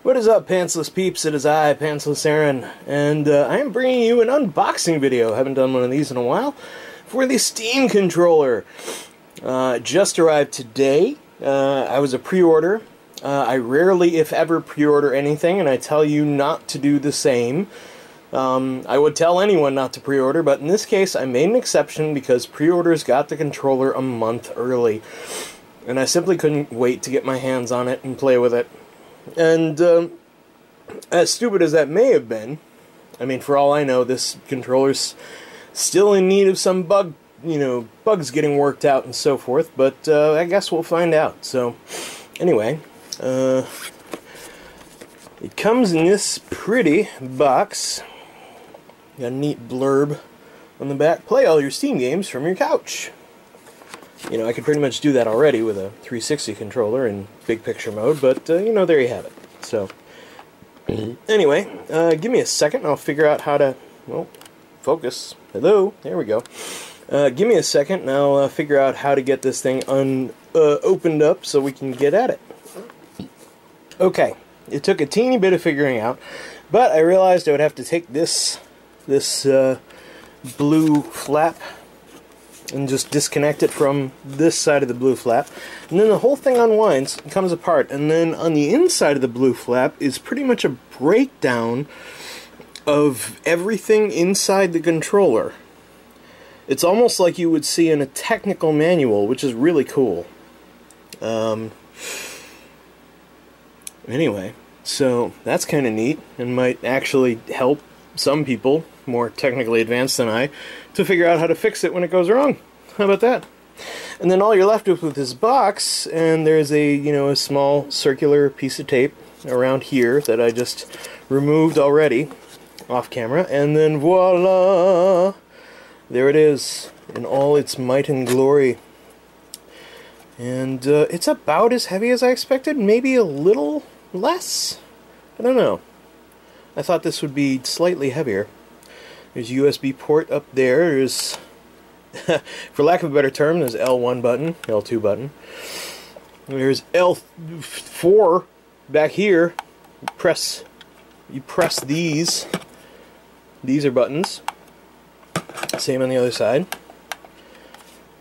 What is up, Pantsless Peeps? It is I, Pantsless Aaron, and I am bringing you an unboxing video. Haven't done one of these in a while. For the Steam controller. Just arrived today. I was a pre-order. I rarely, if ever, pre-order anything, and I tell you not to do the same. I would tell anyone not to pre-order, but in this case I made an exception because pre-orders got the controller a month early. And I simply couldn't wait to get my hands on it and play with it. And as stupid as that may have been, I mean, for all I know, this controller's still in need of some bugs getting worked out and so forth, but I guess we'll find out. So, anyway, it comes in this pretty box. Got a neat blurb on the back. Play all your Steam games from your couch. You know, I could pretty much do that already with a 360 controller in big picture mode, but, you know, there you have it. So, anyway, give me a second and I'll figure out how to, well, focus. Hello, there we go. Give me a second and I'll figure out how to get this thing opened up so we can get at it. Okay, it took a teeny bit of figuring out, but I realized I would have to take this blue flap and just disconnect it from this side of the blue flap, and then the whole thing unwinds and comes apart, and then on the inside of the blue flap is pretty much a breakdown of everything inside the controller. It's almost like you would see in a technical manual, which is really cool. Anyway, so that's kind of neat and might actually help some people more technically advanced than I to figure out how to fix it when it goes wrong. How about that? And then all you're left with this box, and there's a small circular piece of tape around here that I just removed already off camera, and then voila, there it is in all its might and glory. And it's about as heavy as I expected, maybe a little less. I don't know. I thought this would be slightly heavier. There's a USB port up there. There's, for lack of a better term, there's L1 button, L2 button. There's L4 back here. You press these. These are buttons. Same on the other side.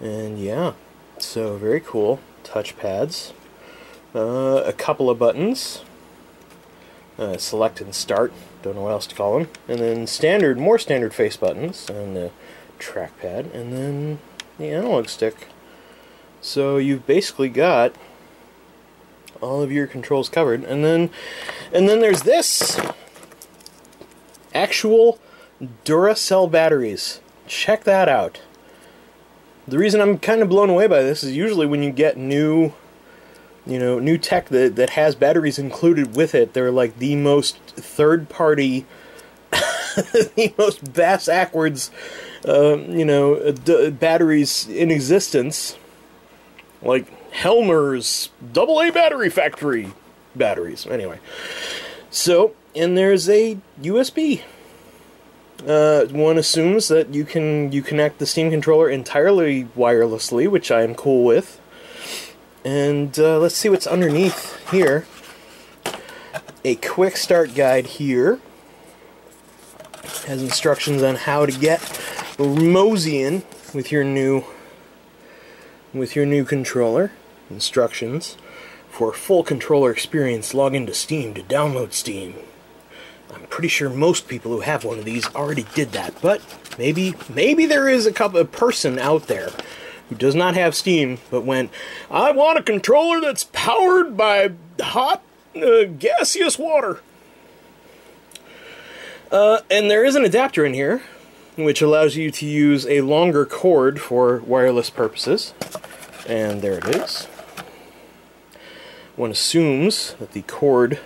And yeah, so very cool. Touch pads. A couple of buttons. Select and start. Don't know what else to call them. And then more standard face buttons and the trackpad, and then the analog stick. So you've basically got all of your controls covered. And then there's this actual Duracell batteries. Check that out. The reason I'm kind of blown away by this is usually when you get new tech that has batteries included with it, they're like the most third-party, the most bass-ackwards, batteries in existence. Like Helmer's AA Battery Factory batteries. Anyway. So, and there's a USB. One assumes that you connect the Steam controller entirely wirelessly, which I am cool with. And let's see what's underneath here. A quick start guide here. Has instructions on how to get Moseying with your new controller. Instructions for full controller experience. Log into Steam to download Steam. I'm pretty sure most people who have one of these already did that, but maybe there is a person out there who does not have Steam, but went, I want a controller that's powered by hot, gaseous water. And there is an adapter in here, which allows you to use a longer cord for wireless purposes. And there it is. One assumes that the cord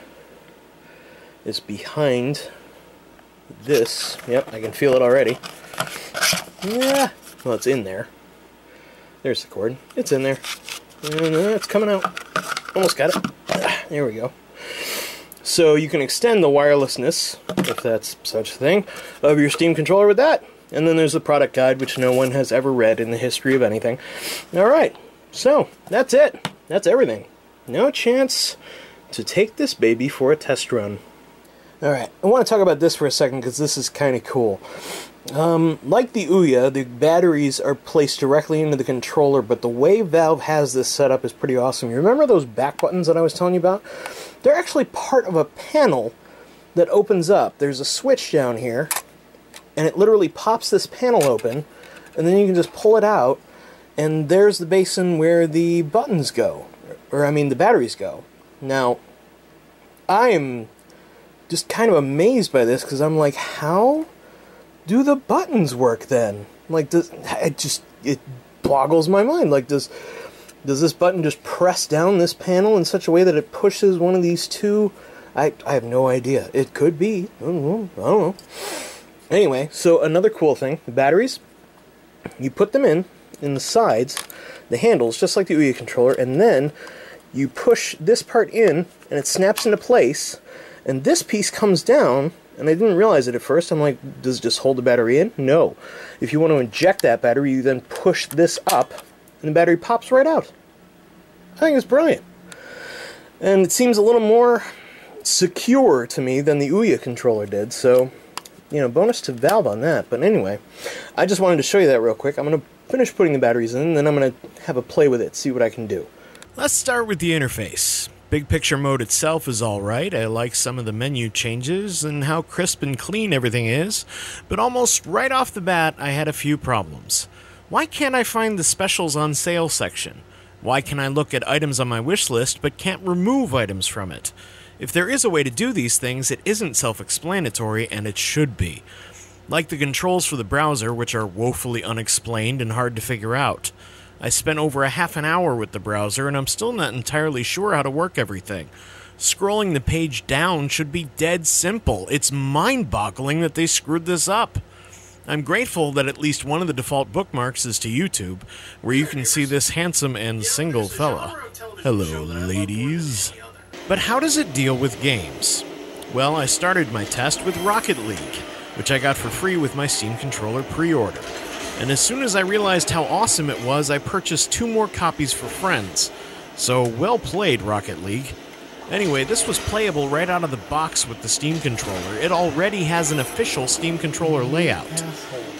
is behind this. Yep, I can feel it already. Yeah, well, it's in there. There's the cord. It's in there. And it's coming out. Almost got it. There we go. So you can extend the wirelessness, if that's such a thing, of your Steam controller with that. And then there's the product guide, which no one has ever read in the history of anything. Alright, so that's it. That's everything. No chance to take this baby for a test run. Alright, I want to talk about this for a second because this is kind of cool. Like the Ouya, the batteries are placed directly into the controller, but the way Valve has this set up is pretty awesome. You remember those back buttons that I was telling you about? They're actually part of a panel that opens up. There's a switch down here, and it literally pops this panel open, and then you can just pull it out, and there's the basin where the buttons go. Or, I mean, the batteries go. Now, I am just kind of amazed by this, because I'm like, how do the buttons work then? Like, it boggles my mind. Like, does this button just press down this panel in such a way that it pushes one of these two? I have no idea. It could be. I don't know. Anyway, so another cool thing, the batteries, you put them in the sides, the handles, just like the Ouya controller, and then you push this part in, and it snaps into place, and this piece comes down. And I didn't realize it at first. I'm like, does it just hold the battery in? No. If you want to inject that battery, you then push this up, and the battery pops right out. I think it's brilliant. And it seems a little more secure to me than the Ouya controller did, so, you know, bonus to Valve on that. But anyway, I just wanted to show you that real quick. I'm going to finish putting the batteries in, and then I'm going to have a play with it, see what I can do. Let's start with the interface. Big picture mode itself is alright. I like some of the menu changes and how crisp and clean everything is, but almost right off the bat I had a few problems. Why can't I find the specials on sale section? Why can I look at items on my wish list but can't remove items from it? If there is a way to do these things, it isn't self-explanatory, and it should be. Like the controls for the browser, which are woefully unexplained and hard to figure out. I spent over a half an hour with the browser, and I'm still not entirely sure how to work everything. Scrolling the page down should be dead simple. It's mind-boggling that they screwed this up. I'm grateful that at least one of the default bookmarks is to YouTube, where you can see this handsome and single fella. Hello, ladies. But how does it deal with games? Well, I started my test with Rocket League, which I got for free with my Steam controller pre-order. And as soon as I realized how awesome it was, I purchased 2 more copies for friends. So, well played, Rocket League. Anyway, this was playable right out of the box with the Steam controller. It already has an official Steam controller layout.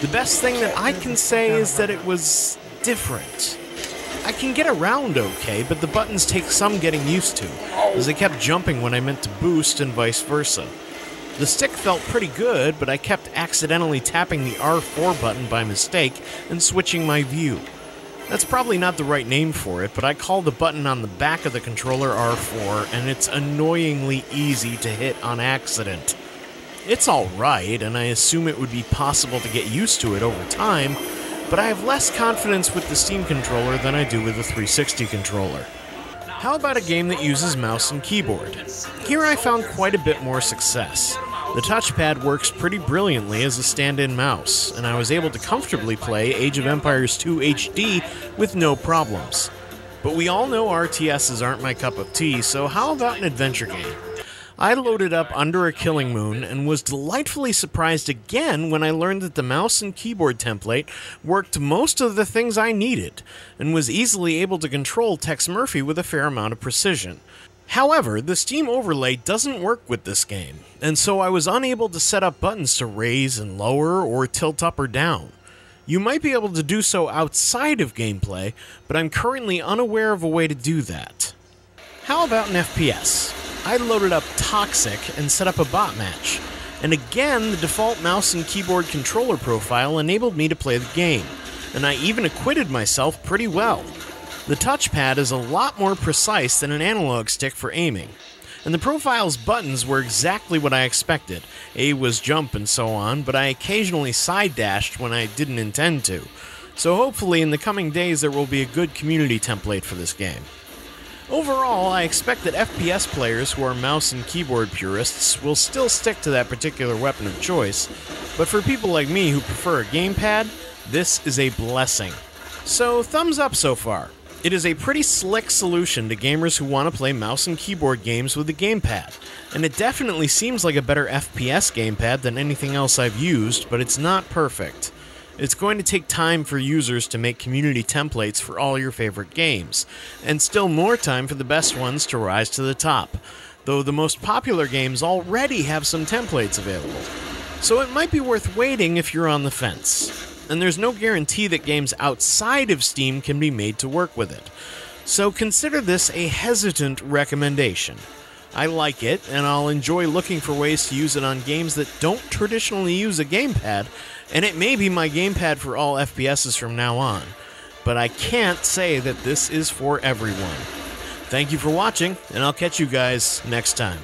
The best thing that I can say is that it was different. I can get around okay, but the buttons take some getting used to, as they kept jumping when I meant to boost and vice versa. The stick felt pretty good, but I kept accidentally tapping the R4 button by mistake and switching my view. That's probably not the right name for it, but I call the button on the back of the controller R4, and it's annoyingly easy to hit on accident. It's alright, and I assume it would be possible to get used to it over time, but I have less confidence with the Steam controller than I do with the 360 controller. How about a game that uses mouse and keyboard? Here I found quite a bit more success. The touchpad works pretty brilliantly as a stand-in mouse, and I was able to comfortably play Age of Empires 2 HD with no problems. But we all know RTSs aren't my cup of tea, so how about an adventure game? I loaded up Under a Killing Moon and was delightfully surprised again when I learned that the mouse and keyboard template worked most of the things I needed, and was easily able to control Tex Murphy with a fair amount of precision. However, the Steam overlay doesn't work with this game, and so I was unable to set up buttons to raise and lower or tilt up or down. You might be able to do so outside of gameplay, but I'm currently unaware of a way to do that. How about an FPS? I loaded up Toxic and set up a bot match, and again the default mouse and keyboard controller profile enabled me to play the game, and I even acquitted myself pretty well. The touchpad is a lot more precise than an analog stick for aiming, and the profile's buttons were exactly what I expected. A was jump and so on, but I occasionally side dashed when I didn't intend to, so hopefully in the coming days there will be a good community template for this game. Overall, I expect that FPS players who are mouse and keyboard purists will still stick to that particular weapon of choice, but for people like me who prefer a gamepad, this is a blessing. So, thumbs up so far. It is a pretty slick solution to gamers who want to play mouse and keyboard games with a gamepad, and it definitely seems like a better FPS gamepad than anything else I've used, but it's not perfect. It's going to take time for users to make community templates for all your favorite games, and still more time for the best ones to rise to the top, though the most popular games already have some templates available. So it might be worth waiting if you're on the fence. And there's no guarantee that games outside of Steam can be made to work with it. So consider this a hesitant recommendation. I like it, and I'll enjoy looking for ways to use it on games that don't traditionally use a gamepad, and it may be my gamepad for all FPSs from now on. But I can't say that this is for everyone. Thank you for watching, and I'll catch you guys next time.